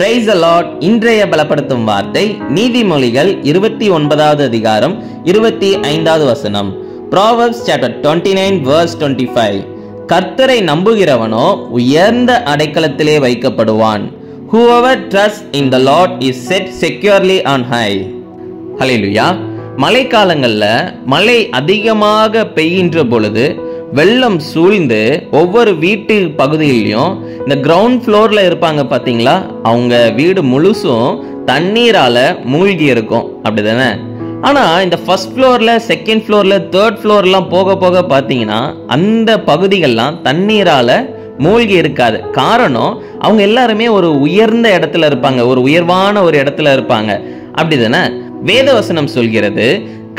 Praise the Lord. இன்றைய பலப்படுத்தும் வார்த்தை நீதிமொழிகள் 29வது அதிகாரம் 25வது வசனம். Proverbs chapter 29 verse 25. கர்த்தரை நம்புகிறவனோ உயர்ந்த அடைக்கலத்திலே வைக்கப்படுவான். Whoever trusts in the Lord is set securely on high. ஹல்லேலூயா. மழைக்காலங்கள்ல மழை அதிகமாக பெய்கின்ற பொழுது வெள்ளம் சூழ்ந்து ஒவ்வொரு வீட்டு பகுதியிலையும் இந்த கிரவுண்ட் ஃப்ளோர்ல இருப்பாங்க பாத்தீங்களா, அவங்க வீடு முழுசும் தண்ணீரால மூழ்கி இருக்கும், அப்படிதானே? ஆனா இந்த ஃபர்ஸ்ட் ஃப்ளோர்ல, செகண்ட் ஃப்ளோர்ல, தேர்ட் ஃப்ளோர்லாம் போக போக பாத்தீங்கன்னா அந்த பகுதிகள்லாம் தண்ணீரால மூழ்கி இருக்காது. காரணம், அவங்க எல்லாருமே ஒரு உயர்ந்த இடத்துல இருப்பாங்க, ஒரு உயர்வான ஒரு இடத்துல இருப்பாங்க, அப்படிதானே? வேதவசனம் சொல்கிறது,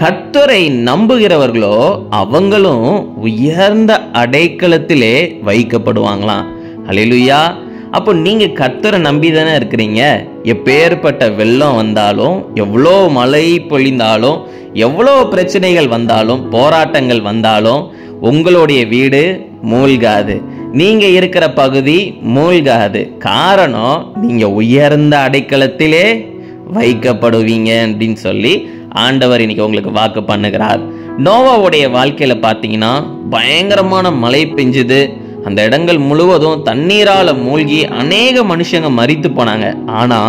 கர்த்தரை நம்புகிறவர்களோ அவங்களும் உயர்ந்த அடைக்கலத்திலே வைக்கப்படுவாங்களாம். ஹல்லேலூயா. அப்போ நீங்க கர்த்தரை நம்பி தானே இருக்கிறீங்க. எப்பேற்பட்ட வெள்ளம் வந்தாலும், எவ்வளோ மழை பொழிந்தாலும், எவ்வளோ பிரச்சனைகள் வந்தாலும், போராட்டங்கள் வந்தாலும் உங்களுடைய வீடு மூழ்காது, நீங்க இருக்கிற பகுதி மூழ்காது. காரணம், நீங்க உயர்ந்த அடைக்கலத்திலே வைக்கப்படுவீங்க அப்படின்னு சொல்லி ஆண்டவர் இன்னைக்கு உங்களுக்கு வாக்கு பண்ணுகிறார். நோவாவுடைய வாழ்க்கையில பாத்தீங்கன்னா பயங்கரமான மழை பெஞ்சுது. அந்த இடங்கள் முழுவதும் தண்ணீரால மூழ்கி அநேக மனுஷங்க மரித்து போனாங்க. ஆனா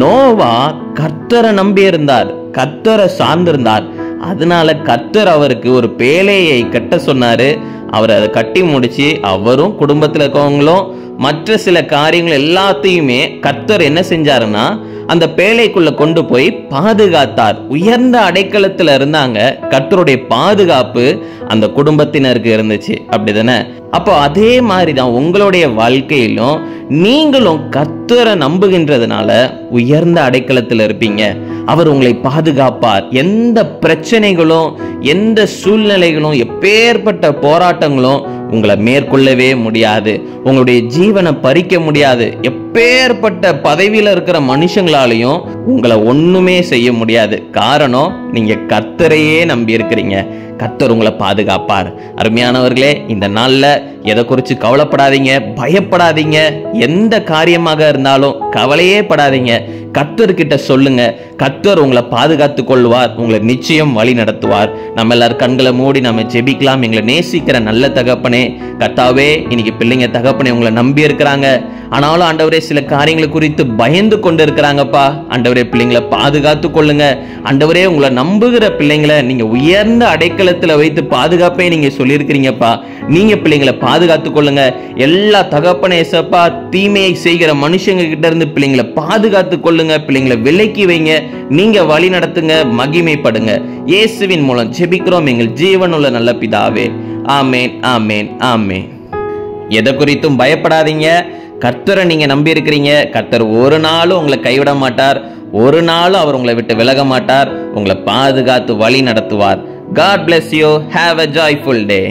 நோவா கர்த்தரை நம்பி இருந்தார், கர்த்தரை சார்ந்திருந்தார். அதனால கர்த்தர் அவருக்கு ஒரு பேழையை கட்ட சொன்னாரு. அவர் அதை கட்டி முடிச்சு அவரும் குடும்பத்தில் இருக்கவங்களும் மற்ற சில காரியங்கள் எல்லாத்தையுமே கர்த்தர் என்ன செஞ்சாருன்னா அந்த பேழைக்குள்ள கொண்டு போய் பாதுகாத்தார். உயர்ந்த அடைக்கலத்துல இருந்தாங்க. கர்த்தருடைய பாதுகாப்பு அந்த குடும்பத்தினருக்கு இருந்துச்சு, அப்படிதானே? அப்போ அதே மாதிரிதான் உங்களுடைய வாழ்க்கையிலும் நீங்களும் கர்த்தரை நம்புகின்றதுனால உயர்ந்த அடைக்கலத்துல இருப்பீங்க. அவர் உங்களை பாதுகாப்பார். எந்த பிரச்சனைகளும், எந்த சூழ்நிலைகளும், எப்பேற்பட்ட போராட்டங்களும் உங்களை மேற்கொள்ளவே முடியாது. உங்களுடைய ஜீவனை பறிக்க முடியாது. எப்பேற்பட்ட பதவியில இருக்கிற மனுஷங்களாலையும் உங்களை ஒண்ணுமே செய்ய முடியாது. காரணம், நீங்க கர்த்தரையே நம்பி இருக்கிறீங்க. கர்த்தர் உங்களை பாதுகாப்பார். அருமையானவர்களே, இந்த நாள்ல எதை குறித்து கவலைப்படாதீங்க, பயப்படாதீங்க. எந்த காரியமாக இருந்தாலும் கவலையே படாதீங்க. கர்த்தர்கிட்ட சொல்லுங்க. கர்த்தர் உங்களை பாதுகாத்து கொள்வார், உங்களை நிச்சயம் வழி நடத்துவார். நம்ம எல்லாரும் கண்களை மூடி நம்ம ஜெபிக்கலாம். எங்களை நேசிக்கிற நல்ல தகப்பனே, கர்த்தாவே, இன்னைக்கு பிள்ளைங்க தகப்பனே உங்களை நம்பி இருக்கிறாங்க. ஆனாலும் ஆண்டவரே சில காரியங்களை குறித்து பயந்து கொண்டு இருக்கிறாங்கப்பா. ஆண்டவரே, பிள்ளைங்களை பாதுகாத்து கொள்ளுங்க. ஆண்டவரே, உங்களை நம்புகிற பிள்ளைங்களை நீங்க உயர்ந்த அடைக்கலத்துல வைத்து பாதுகாப்பே நீங்க சொல்லியிருக்கிறீங்கப்பா. நீங்க பிள்ளைங்களை பாதுகாத்து கொள்ளுங்க. எல்லா தகப்பனே ஏசப்பா, தீமையை செய்கிற மனுஷங்க கிட்ட இருந்து பிள்ளைங்களை பாதுகாத்து கொள்ளுங்க. பிள்ளைங்களை விலக்கி வைங்க. நீங்க வழி நடத்துங்க, மகிமைப்படுங்க. இயேசுவின் மூலம் ஜெபிக்கிறோம் எங்கள் ஜீவனுள்ள நல்ல பிதாவே. ஆமேன், ஆமேன், ஆமேன். எதை குறித்தும் பயப்படாதீங்க. கர்த்தரை நீங்க நம்பி இருக்கிறீங்க. கர்த்தர் ஒரு நாளும் உங்களை கைவிட மாட்டார். ஒரு நாளும் அவர் உங்களை விட்டு விலக மாட்டார். உங்களை பாதுகாத்து வழி நடத்துவார். God bless you. Have a joyful day.